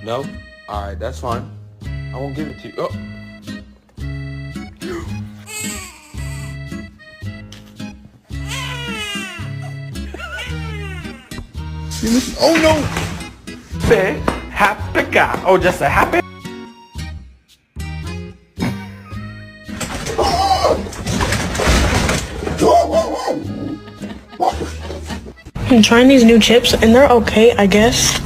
No? Alright, that's fine. I won't give it to you. Oh. Oh no! Happy guy. Oh, just a happy. I'm trying these new chips and they're okay, I guess.